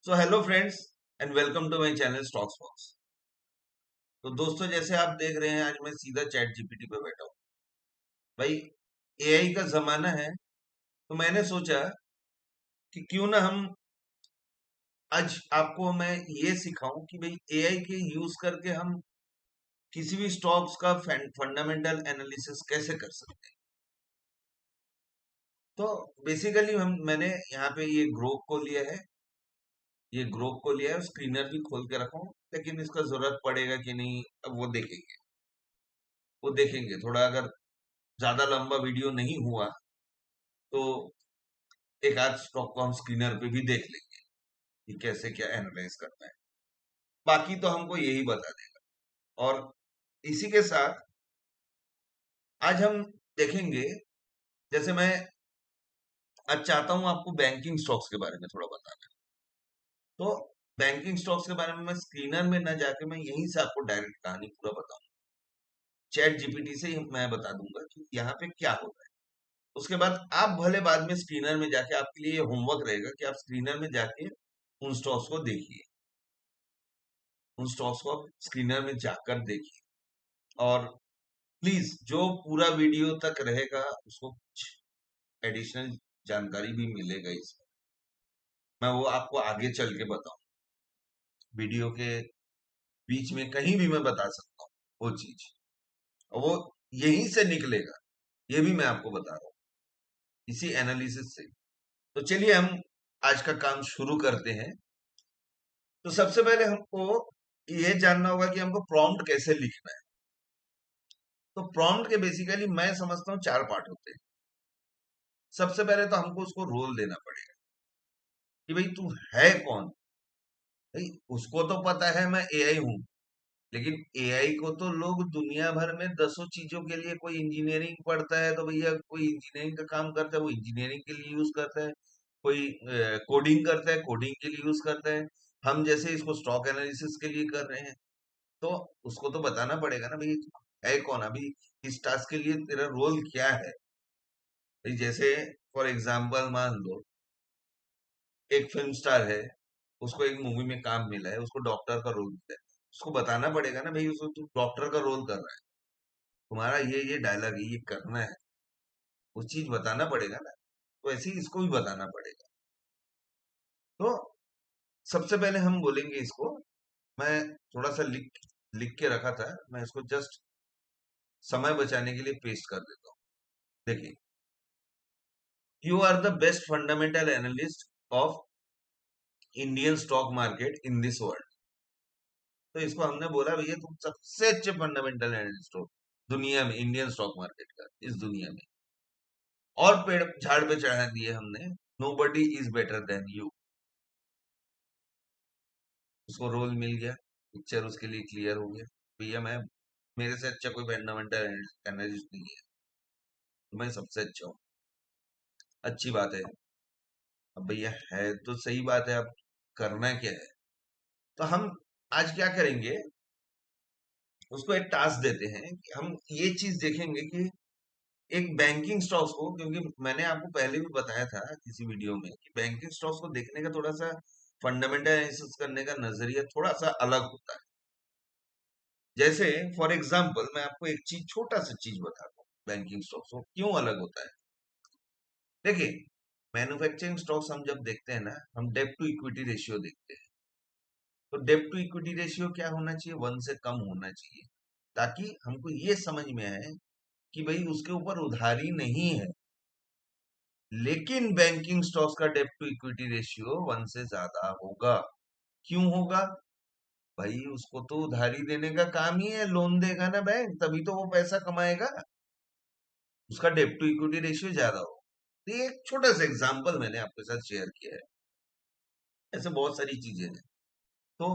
So hello friends and welcome to my channel stocks box. तो दोस्तों, जैसे आप देख रहे हैं, आज मैं सीधा चैट जीपीटी पे बैठा हूँ। भाई, एआई का जमाना है, तो मैंने सोचा कि क्यों ना हम आज आपको मैं ये सिखाऊं कि भाई एआई के यूज करके हम किसी भी स्टॉक्स का फंडामेंटल एनालिसिस कैसे कर सकते हैं। तो बेसिकली मैंने यहाँ पे ये ग्रोक को लिया है, स्क्रीनर भी खोल के रखा हूँ, लेकिन इसका जरूरत पड़ेगा कि नहीं अब वो देखेंगे थोड़ा। अगर ज्यादा लंबा वीडियो नहीं हुआ तो एक आध स्टॉक को हम स्क्रीनर पे भी देख लेंगे कि कैसे क्या एनालाइज करना है। बाकी तो हमको यही बता देगा। और इसी के साथ आज हम देखेंगे, जैसे मैं आज चाहता हूं आपको बैंकिंग स्टॉक्स के बारे में थोड़ा बताना। तो बैंकिंग स्टॉक्स के बारे में मैं स्क्रीनर में ना जाके मैं यहीं से आपको डायरेक्ट कहानी पूरा बताऊं। चैट जीपीटी से ही मैं बता दूंगा कि यहाँ पे क्या होता है। उसके बाद आप भले बाद में स्क्रीनर में जाके, आपके लिए होमवर्क रहेगा कि आप स्क्रीनर में जाके उन स्टॉक्स को देखिए, उन स्टॉक्स को आप स्क्रीनर में जाकर देखिए। और प्लीज जो पूरा वीडियो तक रहेगा उसको कुछ एडिशनल जानकारी भी मिलेगा इसमें। मैं वो आपको आगे चल के बताऊं, वीडियो के बीच में कहीं भी मैं बता सकता हूँ वो चीज, और वो यहीं से निकलेगा, ये भी मैं आपको बता रहा हूँ इसी एनालिसिस से। तो चलिए हम आज का काम शुरू करते हैं। तो सबसे पहले हमको ये जानना होगा कि हमको प्रॉम्प्ट कैसे लिखना है। तो प्रॉम्प्ट के बेसिकली मैं समझता हूँ चार पार्ट होते हैं। सबसे पहले तो हमको उसको रोल देना पड़ेगा कि भाई तू है कौन। भाई, उसको तो पता है मैं एआई हूँ, लेकिन एआई को तो लोग दुनिया भर में दसों चीजों के लिए, कोई इंजीनियरिंग पढ़ता है तो भैया कोई इंजीनियरिंग का काम करता है, वो इंजीनियरिंग के लिए यूज करता है। कोई कोडिंग करता है, कोडिंग के लिए यूज करता है। हम जैसे इसको स्टॉक एनालिसिस के लिए कर रहे हैं। तो उसको तो बताना पड़ेगा ना भाई तू है कौन, अभी इस टास्क के लिए तेरा रोल क्या है। भाई जैसे फॉर एग्जाम्पल मान लो, एक फिल्म स्टार है, उसको एक मूवी में काम मिला है, उसको डॉक्टर का रोल मिला है। उसको बताना पड़ेगा ना भाई, उसको तू डॉक्टर का रोल कर रहा है, तुम्हारा ये डायलॉग है, ये करना है। वो चीज बताना पड़ेगा ना। तो ऐसे ही इसको भी बताना पड़ेगा। तो सबसे पहले हम बोलेंगे इसको, मैं थोड़ा सा लिख लिख के रखा था, मैं इसको जस्ट समय बचाने के लिए पेस्ट कर देता हूँ। देखिए, you are the best fundamental analyst of Indian stock market in this world. तो इसको हमने बोला भैया तुम सबसे अच्छे फंडामेंटल एनालिस्ट हो दुनिया में, इंडियन स्टॉक मार्केट का, इस दुनिया में। और पेड़ झाड़ पे चढ़ा दिए हमने, nobody is better than you. उसको रोल मिल गया, पिक्चर उसके लिए क्लियर हो गया। भैया मैं, मेरे से अच्छा कोई फंडामेंटल एनालिस्ट नहीं है, तो मैं सबसे अच्छा हूँ। अच्छी बात है। अब भैया है तो सही बात है, अब करना क्या है। तो हम आज क्या करेंगे, उसको एक टास्क देते हैं कि हम ये चीज देखेंगे कि एक बैंकिंग स्टॉक्स को, क्योंकि मैंने आपको पहले भी बताया था किसी वीडियो में कि बैंकिंग स्टॉक्स को देखने का थोड़ा सा, फंडामेंटल एनालिसिस करने का नजरिया थोड़ा सा अलग होता है। जैसे फॉर एग्जांपल मैं आपको एक चीज, छोटा सा चीज बताता हूँ, बैंकिंग स्टॉक्स को क्यों अलग होता है। देखिए, मैन्युफैक्चरिंग स्टॉक्स हम जब देखते हैं ना, हम डेब्ट टू इक्विटी रेशियो देखते हैं। तो डेब्ट टू इक्विटी रेशियो क्या होना चाहिए, 1 से कम होना चाहिए, ताकि हमको ये समझ में आए कि भाई उसके ऊपर उधारी नहीं है। लेकिन बैंकिंग स्टॉक्स का डेब्ट टू इक्विटी रेशियो 1 से ज्यादा होगा। क्यों होगा? भाई उसको तो उधारी देने का काम ही है, लोन देगा ना बैंक, तभी तो वो पैसा कमाएगा। उसका डेब्ट टू इक्विटी रेशियो ज्यादा हो। तो ये एक छोटा सा एग्जांपल मैंने आपके साथ शेयर किया है। ऐसे बहुत सारी चीजें हैं। तो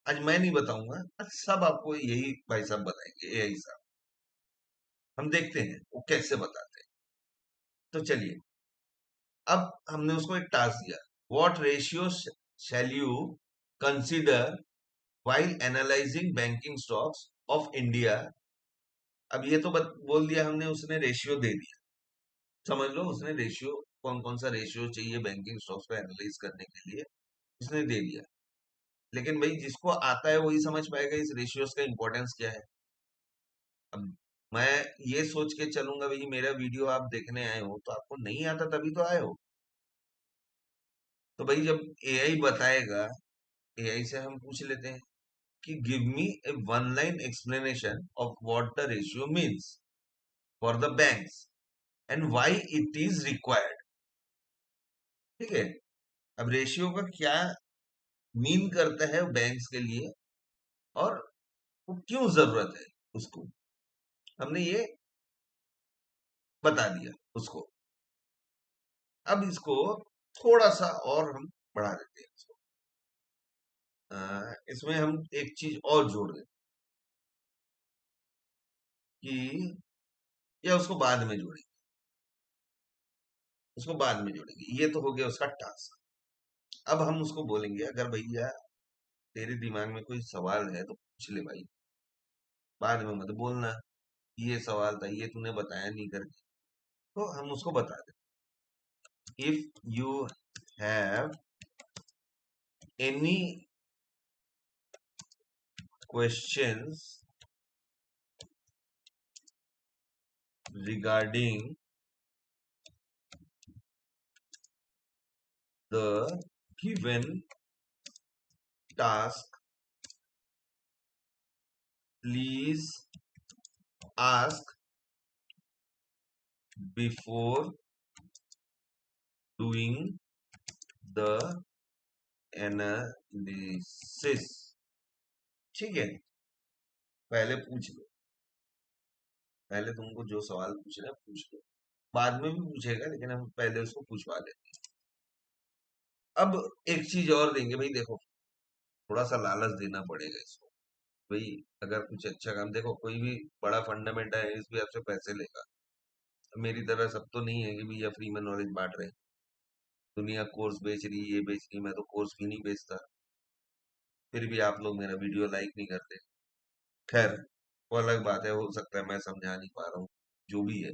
आज मैं नहीं बताऊंगा, आज सब आपको यही भाई साहब बताएंगे, एआई साहब। हम देखते हैं वो कैसे बताते हैं। तो चलिए, अब हमने उसको एक टास्क दिया, what ratio shall you consider while analyzing banking stocks of India। अब ये तो बोल दिया हमने, उसने रेशियो दे दिया। समझ लो उसने रेशियो, कौन कौन सा रेशियो चाहिए बैंकिंग स्टॉक्स को एनालाइज करने के लिए, इसने दे दिया, लेकिन भाई जिसको आता है वही समझ पाएगा इस रेशियोज का इंपॉर्टेंस क्या है। अब मैं ये सोच के चलूंगा भाई मेरा वीडियो आप देखने आए हो, तो आपको नहीं आता तभी तो आए हो। तो भाई जब एआई बताएगा, एआई से हम पूछ लेते हैं कि give me A one line explanation of what the ratio means for the banks and why it is required. ठीक है, अब रेशियो का क्या मीन करता है बैंक्स के लिए, और वो क्यों जरूरत है उसको, हमने ये बता दिया उसको। अब इसको थोड़ा सा और हम बढ़ा देते हैं इसको। इसमें हम एक चीज और जोड़ दें कि, या उसको बाद में जोड़ेंगे, उसको बाद में जोड़ेंगे। ये तो हो गया उसका टास्क। अब हम उसको बोलेंगे अगर भैया तेरे दिमाग में कोई सवाल है तो पूछ ले भाई, बाद में मत बोलना ये सवाल था, ये तूने बताया नहीं करके। तो हम उसको बता दें, if you have any questions regarding the given task, please ask before doing the analysis। ठीक है, पहले पूछ लो, पहले तुमको जो सवाल पूछना है पूछ लो, बाद में भी पूछेगा लेकिन हम पहले उसको पूछवा लेते हैं। अब एक चीज और देंगे भाई, देखो थोड़ा सा लालच देना पड़ेगा इसको। भाई अगर कुछ अच्छा काम, देखो कोई भी बड़ा फंडामेंटल है इस भी आपसे पैसे लेगा। मेरी तरह सब तो नहीं है कि भैया फ्री में नॉलेज बांट रहे हैं। दुनिया कोर्स बेच रही है, ये बेच रही है, मैं तो कोर्स भी नहीं बेचता, फिर भी आप लोग मेरा वीडियो लाइक नहीं करते। खैर वो अलग बात है, हो सकता है मैं समझा नहीं पा रहा हूँ, जो भी है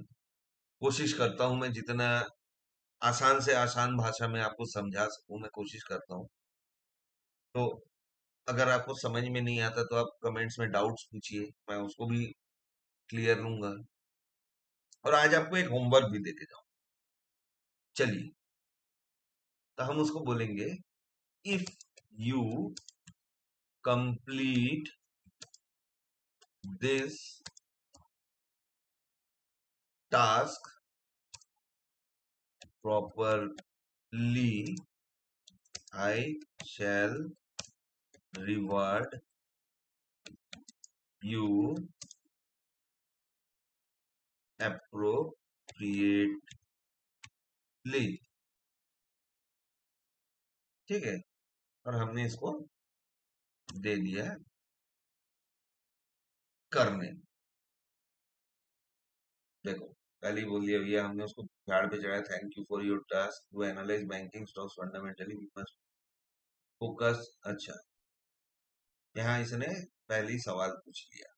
कोशिश करता हूँ मैं जितना आसान से आसान भाषा में आपको समझा सकूं, मैं कोशिश करता हूँ। तो अगर आपको समझ में नहीं आता तो आप कमेंट्स में डाउट्स पूछिए, मैं उसको भी क्लियर लूंगा। और आज आपको एक होमवर्क भी देके जाऊं, चलिए। तो हम उसको बोलेंगे if you complete this task properly, I shall reward you appropriately। ठीक है, और हमने इसको दे दिया है करने। देखो पहले ही बोल दिया भैया हमने उसको झाड़ पे चढ़ाया, thank you for your task to analyse banking stocks fundamentally we must focus. अच्छा, यहाँ इसने पहले ही सवाल पूछ लिया।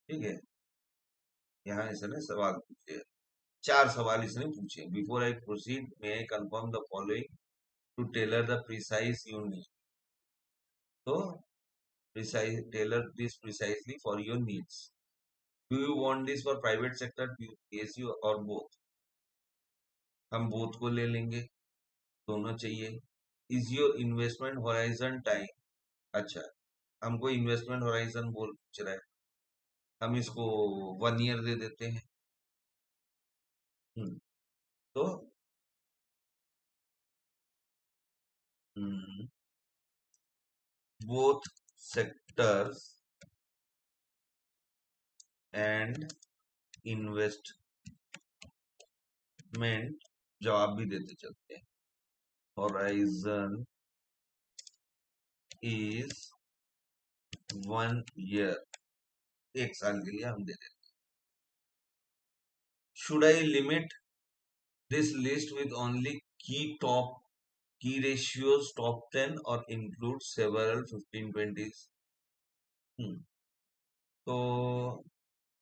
ठीक है, यहाँ इसने सवाल पूछे, चार सवाल इसने पूछे। Before I proceed may I confirm the following to tailor the precise you need. तो precise, tailor this precisely for your needs. Do you want this for private sector, PSU और बोथ? हम बोथ को ले लेंगे, दोनों चाहिए। Is your investment horizon time, अच्छा हमको इन्वेस्टमेंट होराइजन बोल पूछ रहा है, हम इसको 1 ईयर दे देते हैं। तो बोथ सेक्टर्स एंड इन्वेस्टमेंट, जवाब भी देते चलते हैं। होराइजन इज 1 ईयर, 1 साल के लिए हम दे देते। Should I limit this list with only key ratios top 10 or include several 15-20s? तो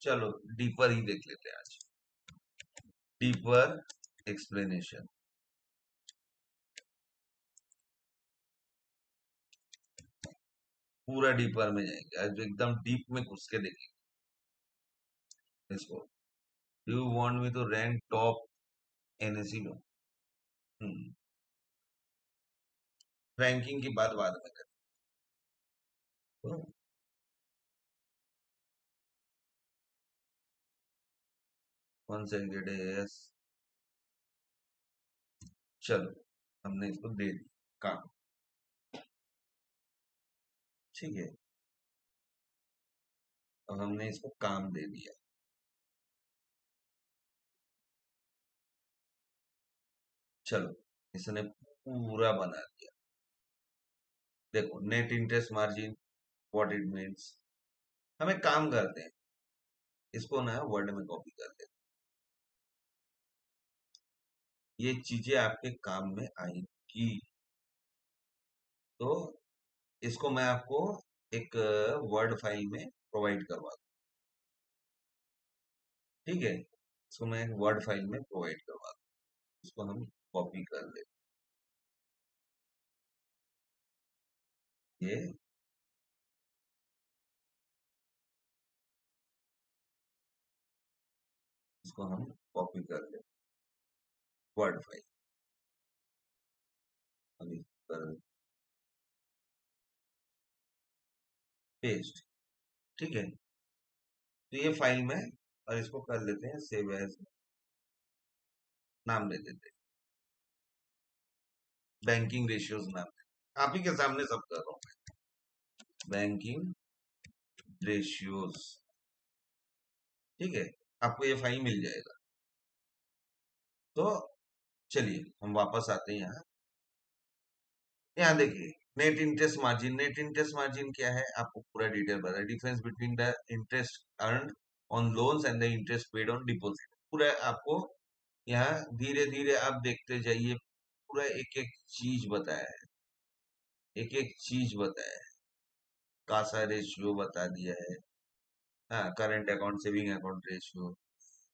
चलो डीपर ही देख लेते हैं आज, डीपर एक्सप्लेनेशन। पूरा डीपर में जाएंगे, आज एकदम डीप में घुस के देखेंगे इसको। You want me to rank top NSC में? रैंकिंग की बात बाद में करें। तो वन सेकेंड, यस, चलो हमने इसको दे दिया काम, ठीक है। अब हमने इसको काम दे दिया, चलो इसने पूरा बना दिया। देखो net interest margin, what it means. हम एक काम करते हैं, इसको ना वर्ड में कॉपी कर देते, ये चीजें आपके काम में आएंगी। तो इसको मैं आपको एक वर्ड फाइल में प्रोवाइड करवा दूं, ठीक है। इसको मैं एक वर्ड फाइल में प्रोवाइड करवा दूं, इसको हम कॉपी कर लेते, ये इसको हम कॉपी कर लेते वर्ड फाइल, अभी कर पेस्ट, ठीक है। तो ये फाइल में, और इसको कर लेते हैं सेव एज, नाम दे देते हैं बैंकिंग रेशियोज, नाम आप ही के सामने सब कर रहा हूँ, बैंकिंग रेशियोज, ठीक है। आपको ये फाइल मिल जाएगा। तो चलिए हम वापस आते हैं यहाँ। यहाँ देखिए net interest margin, net interest margin क्या है आपको पूरा डिटेल पता है, difference between the interest earn on loans and the interest paid on deposit, पूरा आपको यहाँ धीरे धीरे आप देखते जाइए, पूरा एक एक चीज बताया है, एक एक चीज बताया है, कासा रेशियो बता दिया है, हाँ current account saving account ratio.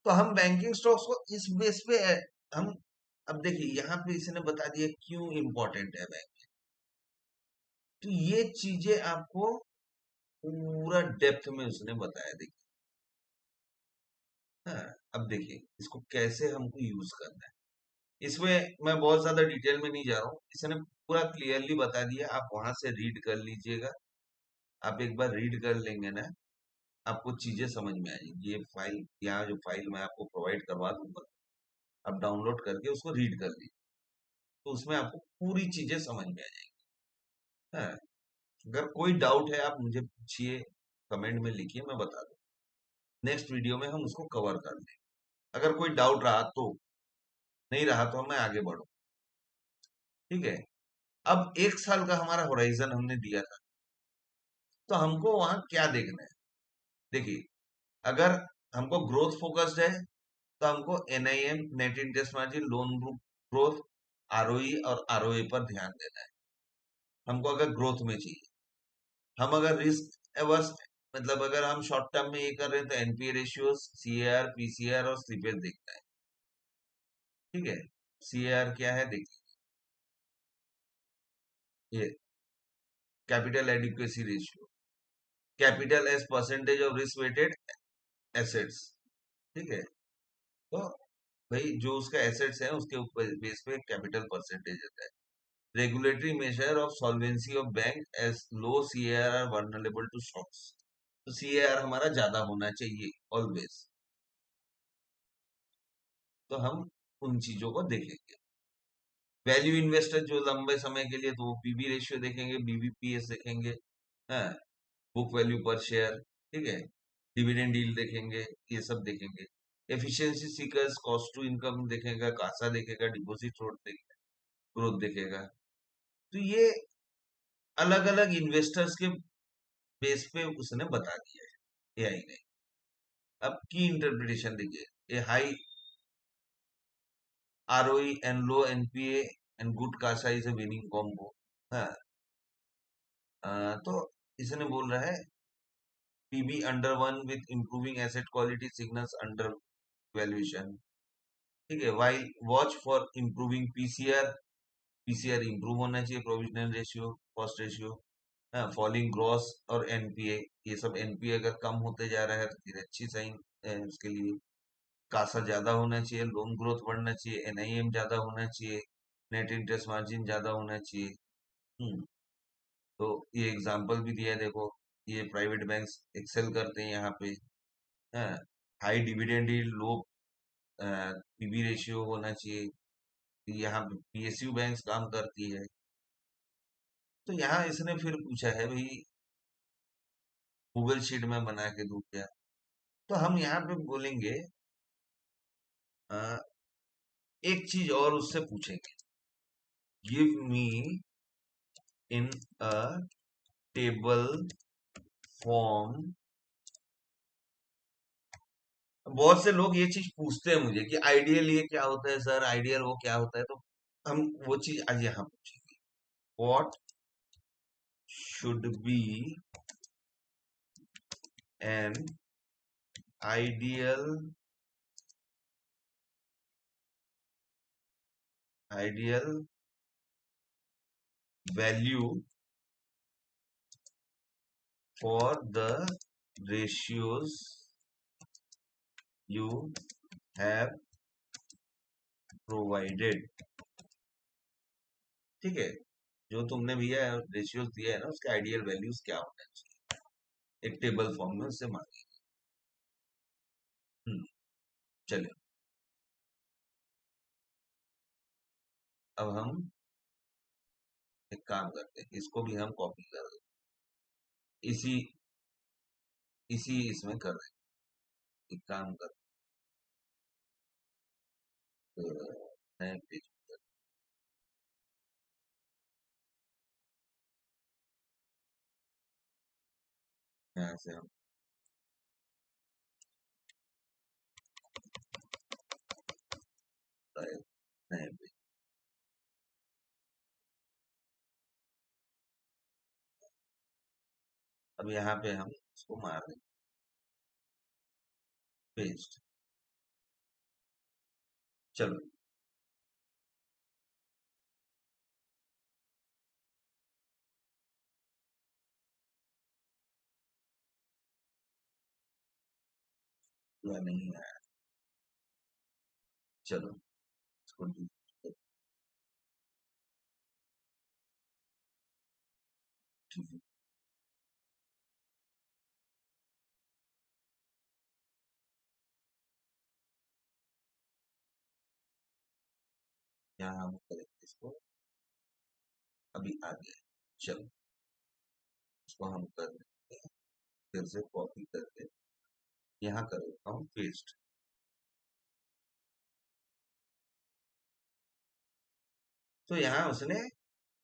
तो हम बैंकिंग स्टॉक्स को इस बेस पे हम, अब देखिए यहाँ पे इसने बता दिया क्यों इंपॉर्टेंट है बैंक। तो ये चीजें आपको पूरा डेप्थ में उसने बताया, देखिए। हाँ, अब देखिए इसको कैसे हमको यूज करना है, इसमें मैं बहुत ज्यादा डिटेल में नहीं जा रहा हूँ, इसने पूरा क्लियरली बता दिया, आप वहां से रीड कर लीजिएगा। आप एक बार रीड कर लेंगे ना, आपको चीजें समझ में आएंगी। ये फाइल, यहाँ जो फाइल मैं आपको प्रोवाइड करवा दूंगा, आप डाउनलोड करके उसको रीड कर लीजिए, तो उसमें आपको पूरी चीजें समझ में आ जाएंगी। हाँ, अगर कोई डाउट है आप मुझे पूछिए, कमेंट में लिखिए, मैं बता दूँ, नेक्स्ट वीडियो में हम उसको कवर कर लेंगे। अगर कोई डाउट रहा तो, नहीं रहा तो मैं आगे बढ़ू, ठीक है। अब एक साल का हमारा होराइजन हमने दिया था, तो हमको वहां क्या देखना है, देखिए अगर हमको ग्रोथ फोकस्ड है, तो हमको NIM, net interest margin, loan book growth, ROE और आरओए पर ध्यान देना है, हमको अगर ग्रोथ में चाहिए। हम अगर रिस्क एवर्स, मतलब अगर हम शॉर्ट टर्म में ये कर रहे हैं, तो एनपीए रेशियोज, सीएआर, पीसीआर और स्लीपेज देखना है, ठीक है। सीएआर क्या है देखिए, ये capital adequacy ratio, capital as percentage of risk weighted assets, ठीक है। तो भाई जो उसका एसेट्स है उसके ऊपर बेस पे कैपिटल परसेंटेज होता है। Regulatory measure of solvency of bank as low CAR are vulnerable to shocks, तो सीएआर हमारा ज्यादा होना चाहिए ऑलवेज, तो हम उन चीजों को देखेंगे। वैल्यू इन्वेस्टर जो लंबे समय के लिए, तो वो पीबी रेशियो देखेंगे, बीबीपीएस देखेंगे, हाँ, बुक वैल्यू पर शेयर, ठीक है, डिविडेंड डील देखेंगे, ये सब देखेंगे। Efficiency seekers cost to income देखेगा, कासा देखेगा, डिपॉजिट ग्रोथ देखेगा, ग्रोथ देखेगा। तो ये अलग अलग इन्वेस्टर्स के बेस पे उसने बता दिया है एआई ने। अब की इंटरप्रिटेशन देखिए, a high ROE and low NPA and good CASA is a winning combo. हाँ, तो इसने बोल रहा है PB under one with improving asset quality signals undervaluation, ठीक है। While watch for improving PCR, PCR improve होना चाहिए, provisional ratio, cost ratio, falling gross और एनपीए, ये सब एनपीए अगर कम होते जा रहा है तो फिर अच्छी साइन है उसके लिए। कासा ज्यादा होना चाहिए, लोन ग्रोथ बढ़ना चाहिए, एनआईएम ज्यादा होना चाहिए, नेट इंटरेस्ट मार्जिन ज्यादा होना चाहिए। हम्म, तो ये एग्जांपल भी दिया है, देखो ये प्राइवेट बैंक्स एक्सेल करते हैं यहाँ पे। हाई डिविडेंड यील्ड, लो पीबी रेशियो होना चाहिए, यहाँ पे पीएसयू बैंक्स काम करती है। तो यहाँ इसने फिर पूछा है भाई गूगल शीट में बना के दूं क्या? तो हम यहाँ पे बोलेंगे अ, एक चीज और उससे पूछेंगे, गिव मी इन अ टेबल फॉर्म। बहुत से लोग ये चीज पूछते हैं मुझे कि आइडियल ये क्या होता है सर, आइडियल वो क्या होता है, तो हम वो चीज आज यहाँ पूछेंगे। What should be an ideal ideal value for the ratios you have provided। ठीक है, जो तुमने भैया रेशियोज दिया है ना उसके आइडियल वैल्यूज क्या होना चाहिए, एक टेबल फॉर्म में उससे मांगे। चलिए अब हम एक काम करते हैं, इसको भी हम कॉपी कर दें, इसी इसी इसमें कर दें। एक काम करते हैं, पेज यहाँ से हम नए पेज, अब यहाँ पे हम इसको मार दें पेस्ट। चलो या नहीं आया, चलो इसको delete कर, ठीक है। यहाँ हम करेंगे इसको, अभी आ गया। चलो इसको हम कर देते हैं, फिर से कॉपी करके यहाँ कर देता हूँ पेस्ट। तो यहाँ उसने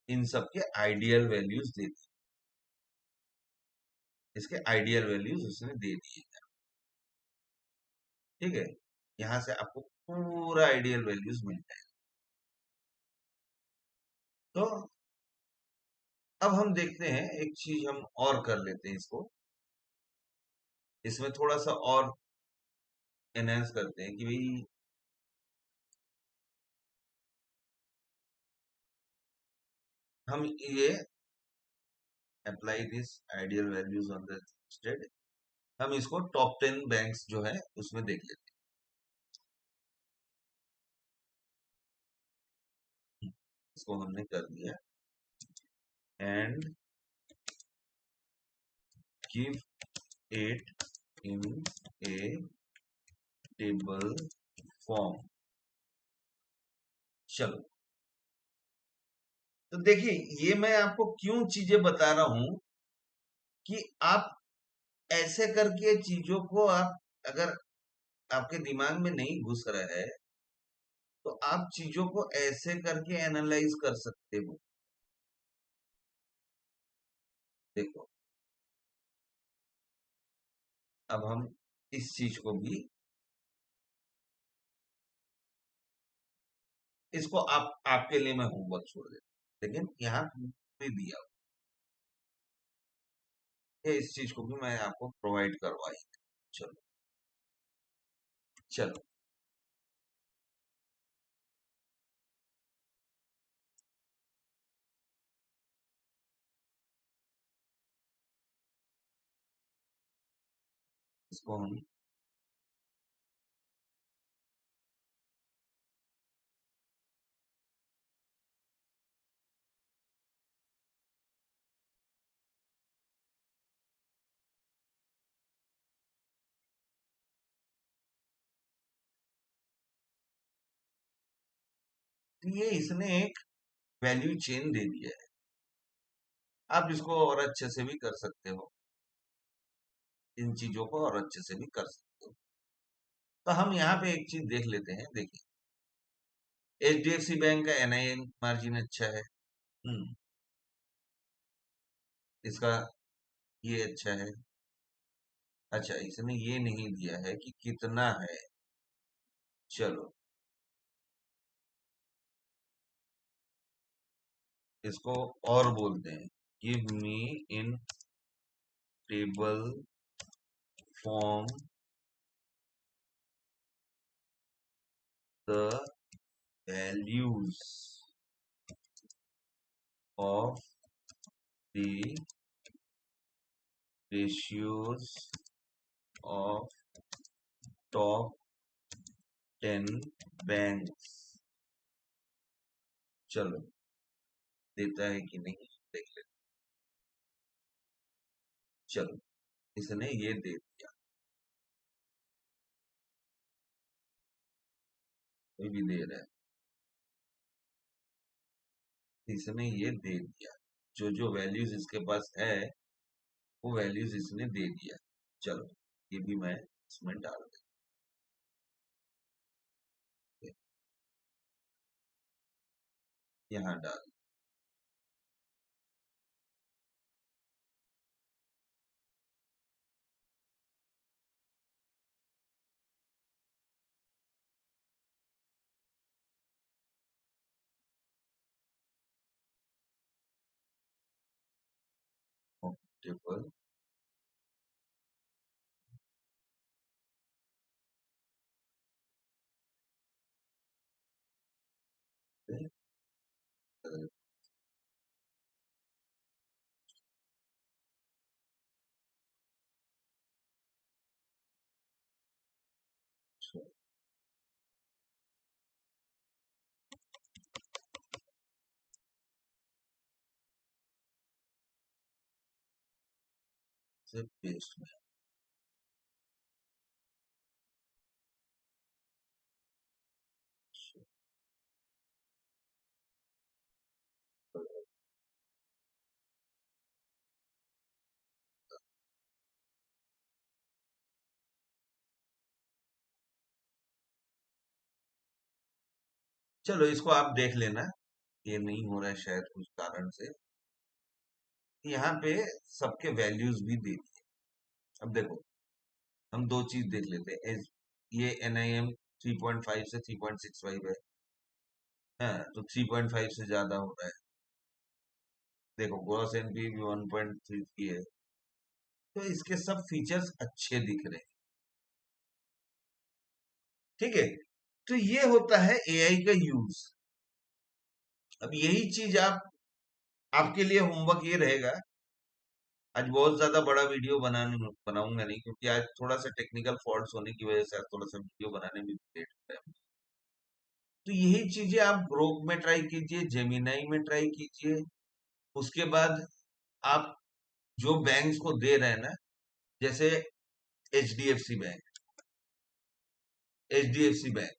इन सब के आइडियल वैल्यूज दे दी, इसके आइडियल वैल्यूज उसने दे दिए। ठीक है, यहाँ से आपको पूरा आइडियल वैल्यूज मिल जाएगा। तो अब हम देखते हैं, एक चीज हम और कर लेते हैं इसको, इसमें थोड़ा सा और एनहेंस करते हैं कि भाई हम ये apply this ideal values on the state, हम इसको टॉप 10 बैंक्स जो है उसमें देख लेते हैं। इसको हमने कर दिया and give it in A table form. चलो तो देखिए, ये मैं आपको क्यों चीजें बता रहा हूं कि आप ऐसे करके चीजों को, आप अगर आपके दिमाग में नहीं घुस रहा है तो आप चीजों को ऐसे करके एनालाइज कर सकते हो। देखो अब हम इस चीज को भी, इसको आप आपके लिए मैं होमवर्क छोड़ देता, लेकिन यहाँ भी दिया है, इस चीज को भी मैं आपको प्रोवाइड करवाई। चलो चलो इसको हम तो ये इसने एक वैल्यू चेन दे दिया है। आप इसको और अच्छे से भी कर सकते हो, इन चीजों को और अच्छे से भी कर सकते हो। तो हम यहाँ पे एक चीज देख लेते हैं। देखिए, HDFC बैंक का NIM मार्जिन अच्छा है। इसका ये अच्छा है। अच्छा, इसने ये नहीं दिया है कि कितना है। चलो, इसको और बोलते हैं, give me in table form the values of the ratios of top 10 banks। चलो, देता है कि नहीं देख लेते। चलो, इसने ये दे दिया, कोई भी दे रहा है, इसने ये दे दिया। जो जो वैल्यूज इसके पास है वो वैल्यूज इसने दे दिया। चलो, ये भी मैं इसमें डाल देता हूं। यहाँ डाल टेबल से पेस्ट में। चलो, इसको आप देख लेना, ये नहीं हो रहा है शायद कुछ कारण से। यहाँ पे सबके वैल्यूज भी दे दिए। अब देखो, हम दो चीज देख लेते हैं। ये NIM 3.5 से 3.65 है। हाँ, तो 3.5 से ज्यादा हो रहा है। देखो, ग्रॉस NPA भी 1.33 है। तो इसके सब फीचर्स अच्छे दिख रहे हैं। ठीक है, तो ये होता है AI का यूज। अब यही चीज आपके लिए होमवर्क ये रहेगा। आज बहुत ज्यादा बड़ा वीडियो बनाऊंगा नहीं, क्योंकि आज थोड़ा सा टेक्निकल फॉल्ट्स होने की वजह से आज थोड़ा सा वीडियो बनाने में लेट हो रहा है। तो यही चीजें आप ग्रोक में ट्राई कीजिए, जेमिनाई में ट्राई कीजिए। उसके बाद आप जो बैंक्स को दे रहे हैं ना, जैसे HDFC बैंक, HDFC बैंक,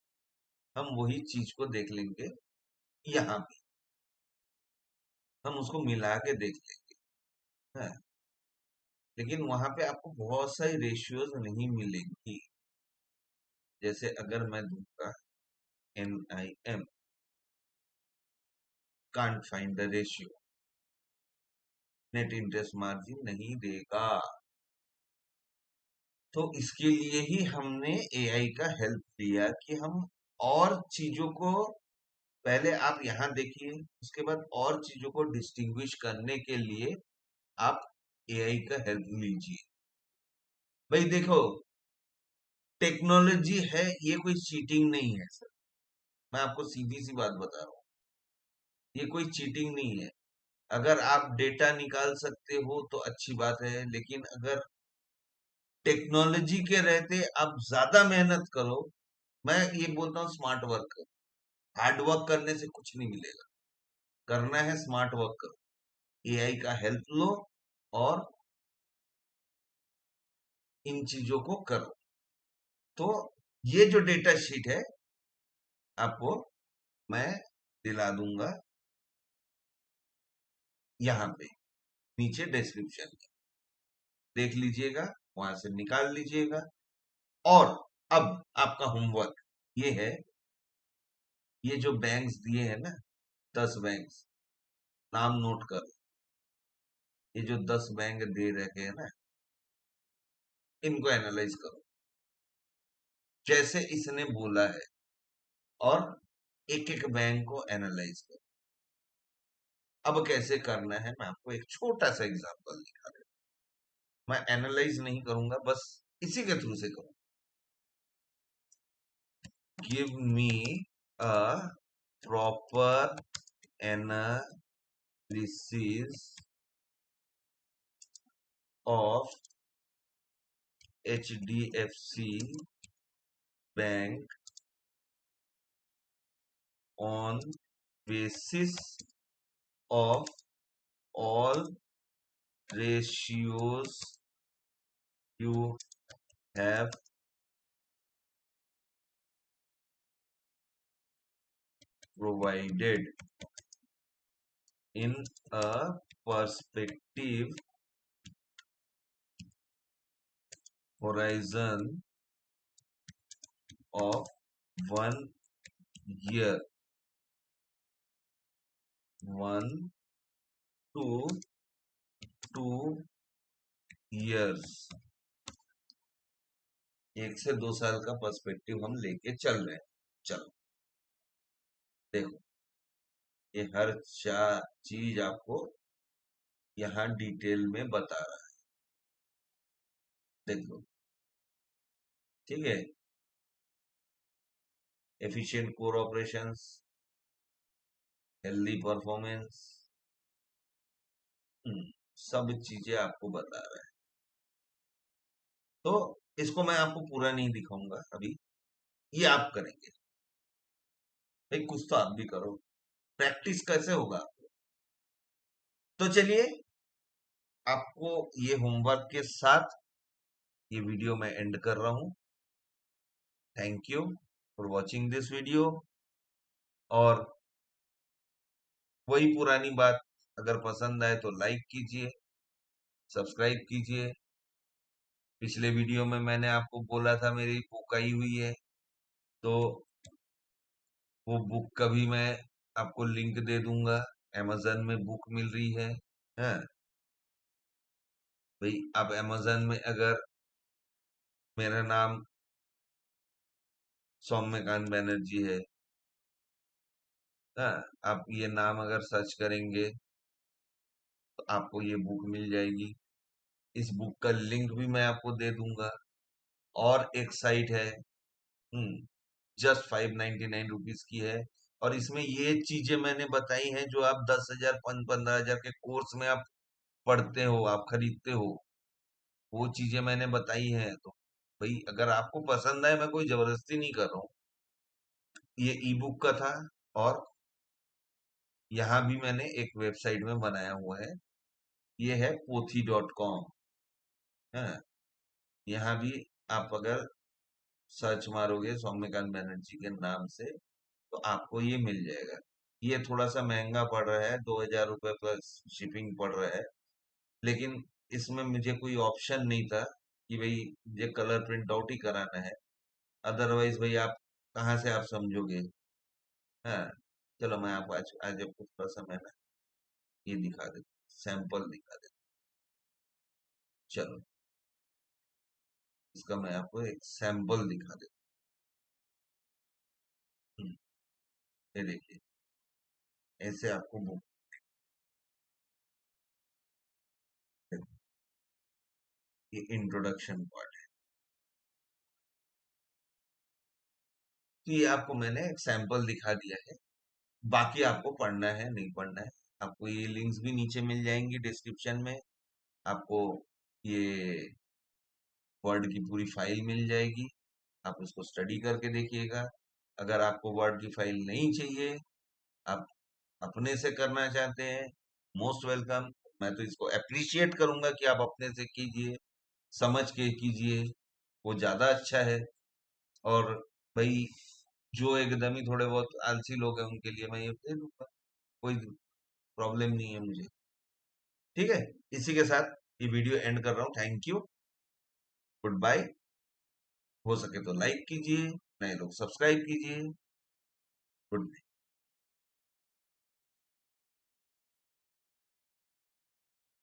हम वही चीज को देख लेंगे यहाँ पे, हम उसको मिला के देख लेंगे। हाँ, लेकिन वहां पे आपको बहुत सारी रेशियोज नहीं मिलेंगी। जैसे अगर मैं दूंगा NIM, can't find the ratio, net interest margin नहीं देगा। तो इसके लिए ही हमने AI का हेल्प लिया कि हम और चीजों को, पहले आप यहाँ देखिए, उसके बाद और चीजों को डिस्टिंग्विश करने के लिए आप AI का हेल्प लीजिए। भाई देखो, टेक्नोलॉजी है, ये कोई चीटिंग नहीं है सर। मैं आपको सीधी सी बात बता रहा हूँ, ये कोई चीटिंग नहीं है। अगर आप डेटा निकाल सकते हो तो अच्छी बात है, लेकिन अगर टेक्नोलॉजी के रहते आप ज्यादा मेहनत करो। मैं ये बोलता हूँ स्मार्ट वर्क करो। हार्ड वर्क करने से कुछ नहीं मिलेगा। करना है स्मार्ट वर्क करो, एआई का हेल्प लो और इन चीजों को करो। तो ये जो डेटा शीट है आपको मैं दिला दूंगा यहाँ पे नीचे डिस्क्रिप्शन में, देख लीजिएगा, वहां से निकाल लीजिएगा। और अब आपका होमवर्क ये है, ये जो बैंक्स दिए हैं ना, 10 बैंक्स, नाम नोट कर। ये जो 10 बैंक दे रखे हैं ना, इनको एनालाइज करो जैसे इसने बोला है, और एक एक बैंक को एनालाइज करो। अब कैसे करना है मैं आपको एक छोटा सा एग्जांपल दिखा रहा हूं। मैं एनालाइज नहीं करूंगा, बस इसी के थ्रू से करूंगा। Give me a proper analysis of HDFC bank on basis of all ratios you have provided in a perspective horizon of 1 year, 1 to 2 years। 1 से 2 साल का पर्सपेक्टिव हम लेके चल रहे हैं। चलो देखो, ये हर चीज आपको यहाँ डिटेल में बता रहा है, देख लो। ठीक है, efficient core operations, healthy performance, सब चीजें आपको बता रहा है। तो इसको मैं आपको पूरा नहीं दिखाऊंगा अभी, ये आप करेंगे। भाई कुछ तो आप भी करो, प्रैक्टिस कैसे होगा। तो चलिए, आपको ये होमवर्क के साथ ये वीडियो मैं एंड कर रहा हूं। Thank you for watching this video. और वही पुरानी बात, अगर पसंद आए तो लाइक कीजिए, सब्सक्राइब कीजिए। पिछले वीडियो में मैंने आपको बोला था मेरी बुक आई हुई है, तो वो बुक का भी मैं आपको लिंक दे दूंगा। अमेज़न में बुक मिल रही है। हाँ भाई, आप अमेज़न में अगर मेरा नाम सौम्यकांत बनर्जी है, हाँ, आप ये नाम अगर सर्च करेंगे तो आपको ये बुक मिल जाएगी। इस बुक का लिंक भी मैं आपको दे दूंगा। और एक साइट है, जस्ट 599 रुपीज की है, और इसमें ये चीजें मैंने बताई हैं जो आप 10,000 15,000 के कोर्स में आप पढ़ते हो, आप खरीदते हो, वो चीजें मैंने बताई हैं। तो भाई अगर आपको पसंद आए, मैं कोई जबरदस्ती नहीं कर रहा हूँ। ये ई बुक का था, और यहाँ भी मैंने एक वेबसाइट में बनाया हुआ है, ये है pothi.com। है, यहाँ भी आप अगर सर्च मारोगे सौम्यकांत बनर्जी के नाम से, तो आपको ये मिल जाएगा। ये थोड़ा सा महंगा पड़ रहा है, 2,000 रुपये प्लस शिपिंग पड़ रहा है, लेकिन इसमें मुझे कोई ऑप्शन नहीं था कि भाई मुझे कलर प्रिंट आउट ही कराना है। अदरवाइज भाई आप कहाँ से आप समझोगे। हाँ, चलो मैं आपको आज आज आपको थोड़ा सा मैं ना ये दिखा देता, सैंपल दिखा देता। चलो, इसका मैं आपको एक सैंपल दिखा देता हूँ। ये देखिए, ऐसे आपको बुक, ये इंट्रोडक्शन पार्ट है। तो ये आपको मैंने एक सैंपल दिखा दिया है, बाकी आपको पढ़ना है नहीं पढ़ना है। आपको ये लिंक्स भी नीचे मिल जाएंगी डिस्क्रिप्शन में। आपको ये वर्ड की पूरी फाइल मिल जाएगी, आप उसको स्टडी करके देखिएगा। अगर आपको वर्ड की फाइल नहीं चाहिए, आप अपने से करना चाहते हैं, मोस्ट वेलकम। मैं तो इसको अप्रिशिएट करूंगा कि आप अपने से कीजिए, समझ के कीजिए, वो ज्यादा अच्छा है। और भाई जो एकदम ही थोड़े बहुत आलसी लोग हैं उनके लिए मैं ये दे दूंगा, कोई प्रॉब्लम नहीं है मुझे। ठीक है, इसी के साथ ये वीडियो एंड कर रहा हूँ। Thank you, goodbye. हो सके तो लाइक कीजिए, नए लोग सब्सक्राइब कीजिए। गुड।